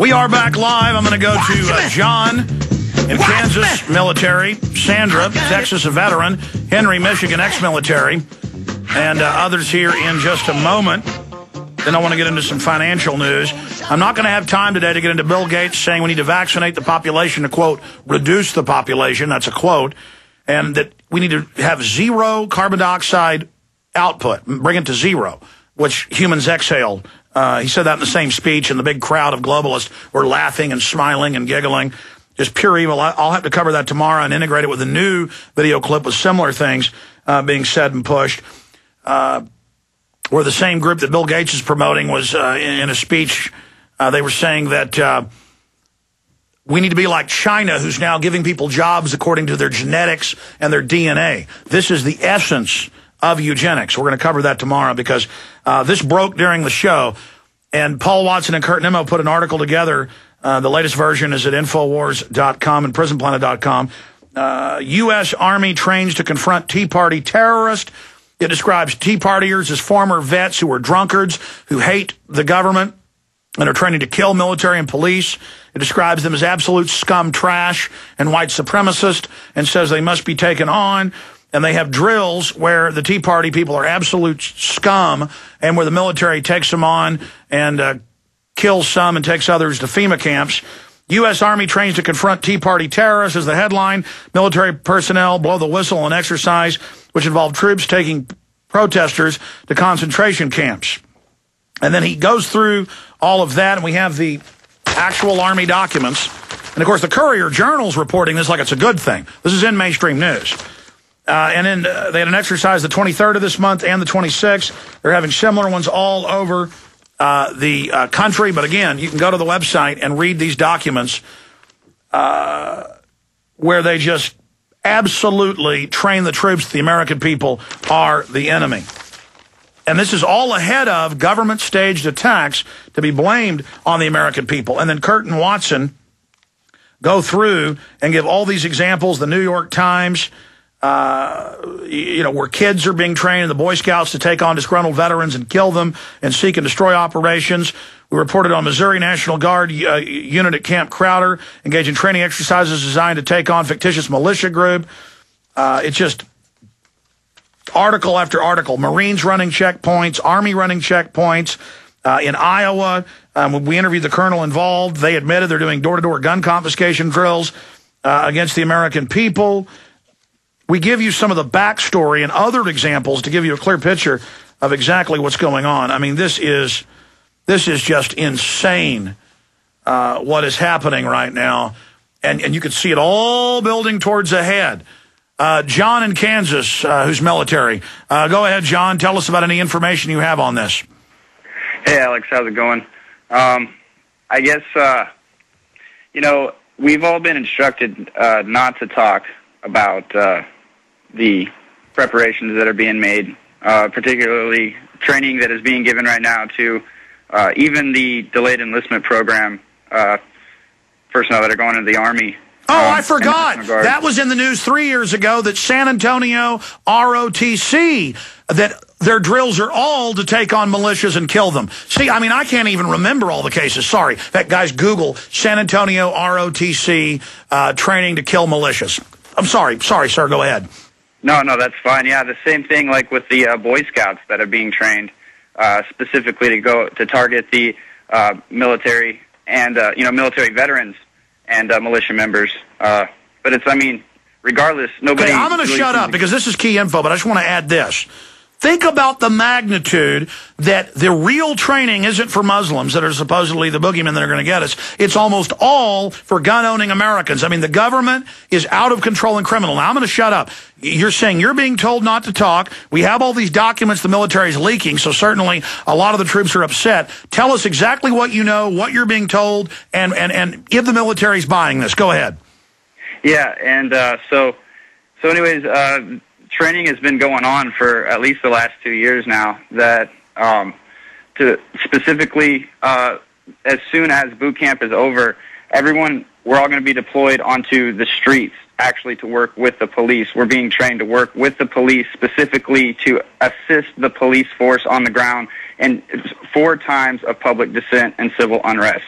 We are back live. I'm going to go to John in Kansas, military. Sandra, Texas, a veteran. Henry, Michigan, ex-military. And others here in just a moment. Then I want to get into some financial news. I'm not going to have time today to get into Bill Gates saying we need to vaccinate the population to, quote, reduce the population. That's a quote. And that we need to have zero carbon dioxide output, bring it to zero, which humans exhale. He said that in the same speech, and the big crowd of globalists were laughing and smiling and giggling. Just pure evil. I'll have to cover that tomorrow and integrate it with a new video clip with similar things being said and pushed. Where the same group that Bill Gates is promoting was in a speech, they were saying that we need to be like China, who's now giving people jobs according to their genetics and their DNA. This is the essence of eugenics. We're going to cover that tomorrow because this broke during the show. And Paul Watson and Kurt Nimmo put an article together. The latest version is at Infowars.com and PrisonPlanet.com. U.S. Army trains to confront Tea Party terrorists. It describes Tea Partiers as former vets who are drunkards, who hate the government, and are training to kill military and police. It describes them as absolute scum trash and white supremacists and says they must be taken on. And they have drills where the Tea Party people are absolute scum and where the military takes them on and kills some and takes others to FEMA camps. U.S. Army trains to confront Tea Party terrorists is the headline. Military personnel blow the whistle on exercise, which involved troops taking protesters to concentration camps. And then he goes through all of that, and we have the actual Army documents. And, of course, the Courier-Journal's reporting this like it's a good thing. This is in mainstream news. And then they had an exercise the 23rd of this month and the 26th. They're having similar ones all over the country. But, again, you can go to the website and read these documents where they just absolutely train the troops that the American people are the enemy. And this is all ahead of government-staged attacks to be blamed on the American people. And then Kurt and Watson go through and give all these examples, the New York Times, where kids are being trained in the Boy Scouts to take on disgruntled veterans and kill them and seek and destroy operations. We reported on Missouri National Guard unit at Camp Crowder engaged in training exercises designed to take on fictitious militia group. It's just article after article. Marines running checkpoints, Army running checkpoints. In Iowa, when we interviewed the colonel involved, they admitted they're doing door-to-door gun confiscation drills against the American people. We give you some of the backstory and other examples to give you a clear picture of exactly what's going on. I mean, this is just insane what is happening right now. And you can see it all building towards ahead. John in Kansas, who's military. Go ahead, John. Tell us about any information you have on this. Hey, Alex. How's it going? I guess, we've all been instructed not to talk about the preparations that are being made, particularly training that is being given right now to even the delayed enlistment program personnel that are going into the Army. Oh, I forgot. That was in the news 3 years ago that San Antonio ROTC, that their drills are all to take on militias and kill them. See, I mean, I can't even remember all the cases. Sorry. That guys, Google San Antonio ROTC training to kill militias. I'm sorry. Sorry, sir. Go ahead. No, that's fine. Yeah, the same thing like with the Boy Scouts that are being trained specifically to go to target the military and, military veterans and militia members. But it's, regardless, nobody... Okay, I'm going to really shut up because this is key info, but I just want to add this. Think about the magnitude that the real training isn't for Muslims that are supposedly the boogeymen that are going to get us. It's almost all for gun-owning Americans. I mean, the government is out of control and criminal. Now, I'm going to shut up. You're saying you're being told not to talk. We have all these documents the military is leaking, so certainly a lot of the troops are upset. Tell us exactly what you know, what you're being told, and if the military's buying this. Go ahead. Yeah, and so anyways... training has been going on for at least the last 2 years now that to specifically as soon as boot camp is over, we're all going to be deployed onto the streets actually to work with the police. We're being trained to work with the police specifically to assist the police force on the ground in 4 times of public dissent and civil unrest.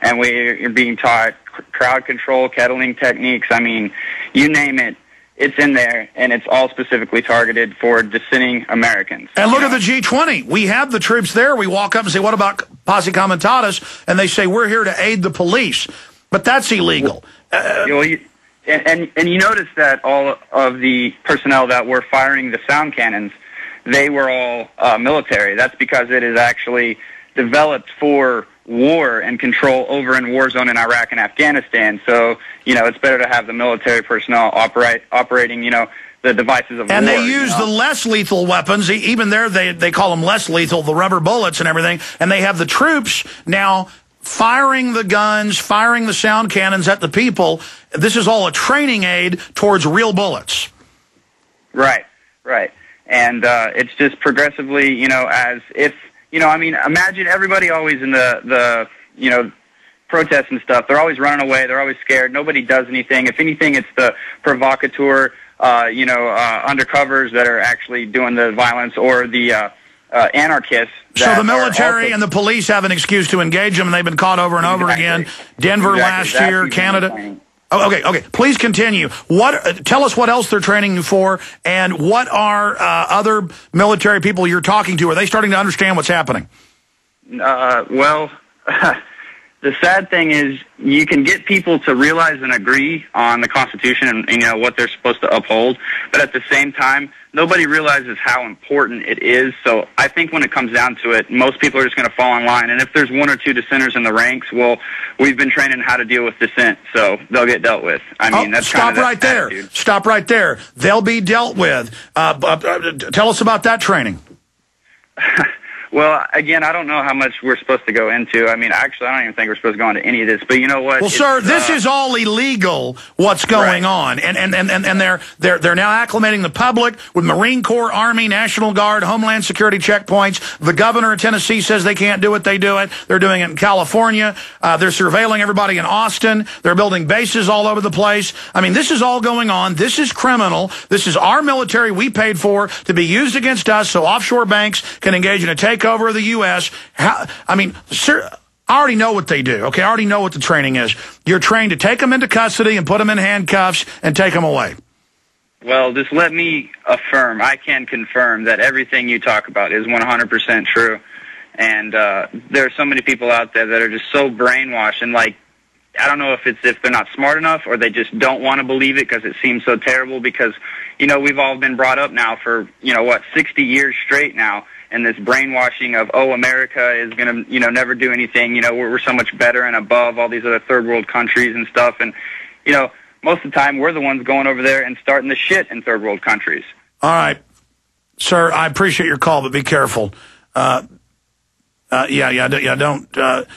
and we're being taught crowd control, kettling techniques. I mean, you name it, it's in there, and it's all specifically targeted for dissenting Americans. And look at the G20. We have the troops there. We walk up and say, what about posse comitatus? And they say, we're here to aid the police. But that's illegal. Well, and you notice that all of the personnel that were firing the sound cannons, they were all military. That's because it is actually developed for war and control over in war zone in Iraq and Afghanistan. So, it's better to have the military personnel operating, the devices of war. And they use the less lethal weapons. Even there, they call them less lethal, the rubber bullets and everything. And they have the troops now firing the guns, firing the sound cannons at the people. This is all a training aid towards real bullets. Right. And it's just progressively, as if, imagine everybody always in the protests and stuff. They're always running away. They're always scared. Nobody does anything. If anything, it's the provocateur, undercovers that are actually doing the violence, or the anarchists. So the military and the police have an excuse to engage them, and they've been caught over and over again. Denver last year, Canada. Oh, okay. Please continue. Tell us what else they're training you for, and what are other military people you're talking to? Are they starting to understand what's happening? Well, the sad thing is you can get people to realize and agree on the Constitution and what they're supposed to uphold, but at the same time, nobody realizes how important it is. So I think when it comes down to it, most people are just going to fall in line. And if there's one or two dissenters in the ranks, well, we've been training how to deal with dissent, so they'll get dealt with. I mean, that's stop right there. Attitude. Stop right there. They'll be dealt with. Tell us about that training. Well, again, I don't know how much we're supposed to go into. I mean, actually, I don't even think we're supposed to go into any of this. But you know what? Well, sir, this is all illegal, what's going on. And they're now acclimating the public with Marine Corps, Army, National Guard, Homeland Security checkpoints. The governor of Tennessee says they can't do it. They do it. They're doing it in California. They're surveilling everybody in Austin. They're building bases all over the place. I mean, this is all going on. This is criminal. This is our military we paid for to be used against us so offshore banks can engage in a takeover of the U.S. Sir, I already know what they do, okay? I already know what the training is. You're trained to take them into custody and put them in handcuffs and take them away. Well, just let me affirm, I can confirm that everything you talk about is 100% true. And there are so many people out there that are just so brainwashed, and I don't know if they're not smart enough or they just don't want to believe it because it seems so terrible, because, we've all been brought up now for, 60 years straight now. And this brainwashing of, America is going to, never do anything. We're so much better and above all these other third world countries and stuff. And, most of the time we're the ones going over there and starting the shit in third world countries. All right. Sir, I appreciate your call, but be careful. Don't. John,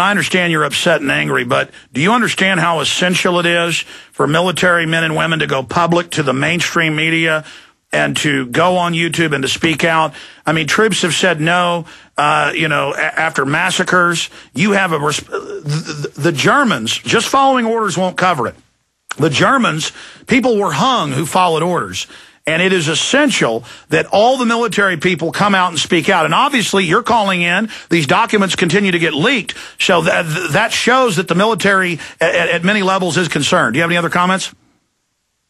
I understand you're upset and angry, but do you understand how essential it is for military men and women to go public to the mainstream media and to go on YouTube and to speak out? I mean, troops have said no, after massacres. You have the Germans, just following orders won't cover it. The Germans, people were hung who followed orders. And it is essential that all the military people come out and speak out. And obviously, you're calling in. These documents continue to get leaked. So that shows that the military at many levels is concerned. Do you have any other comments?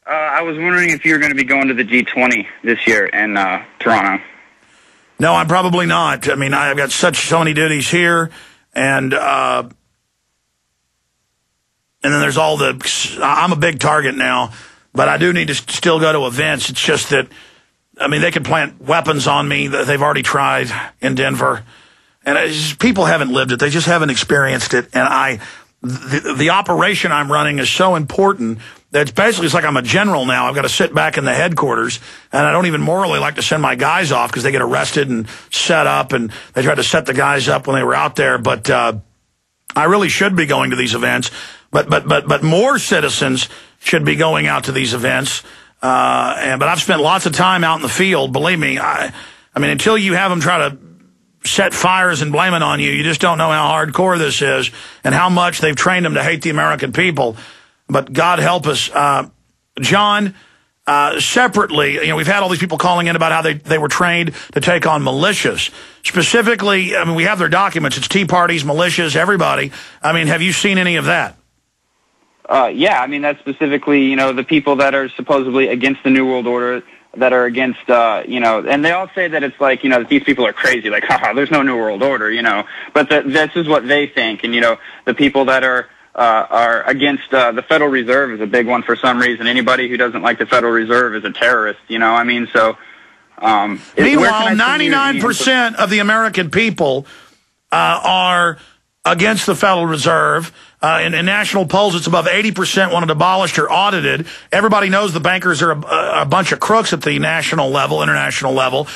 I was wondering if you were going to be going to the G20 this year in Toronto. No, I'm probably not. I mean, I've got so many duties here, and then there's I'm a big target now, but I do need to still go to events. It's just that, they can plant weapons on me that they've already tried in Denver, and people haven't lived it. They just haven't experienced it, and the operation I'm running is so important. It's like I'm a general now. I've got to sit back in the headquarters, and I don't even morally like to send my guys off because they get arrested and set up, and they tried to set the guys up when they were out there. But I really should be going to these events. But more citizens should be going out to these events. But I've spent lots of time out in the field. Believe me, until you have them try to set fires and blame it on you, you just don't know how hardcore this is and how much they've trained them to hate the American people. But God help us. John, separately, we've had all these people calling in about how they were trained to take on militias. Specifically, we have their documents. It's Tea Parties, militias, everybody. Have you seen any of that? Yeah, that's specifically, the people that are supposedly against the New World Order, that are against, and they all say that it's like, these people are crazy, like, haha, there's no New World Order, but this is what they think. And, the people that are against the Federal Reserve is a big one for some reason. Anybody who doesn't like the Federal Reserve is a terrorist, Meanwhile, 99% of the American people are against the Federal Reserve. In national polls, it's above 80% want it abolished or audited. Everybody knows the bankers are a bunch of crooks at the national level, international level.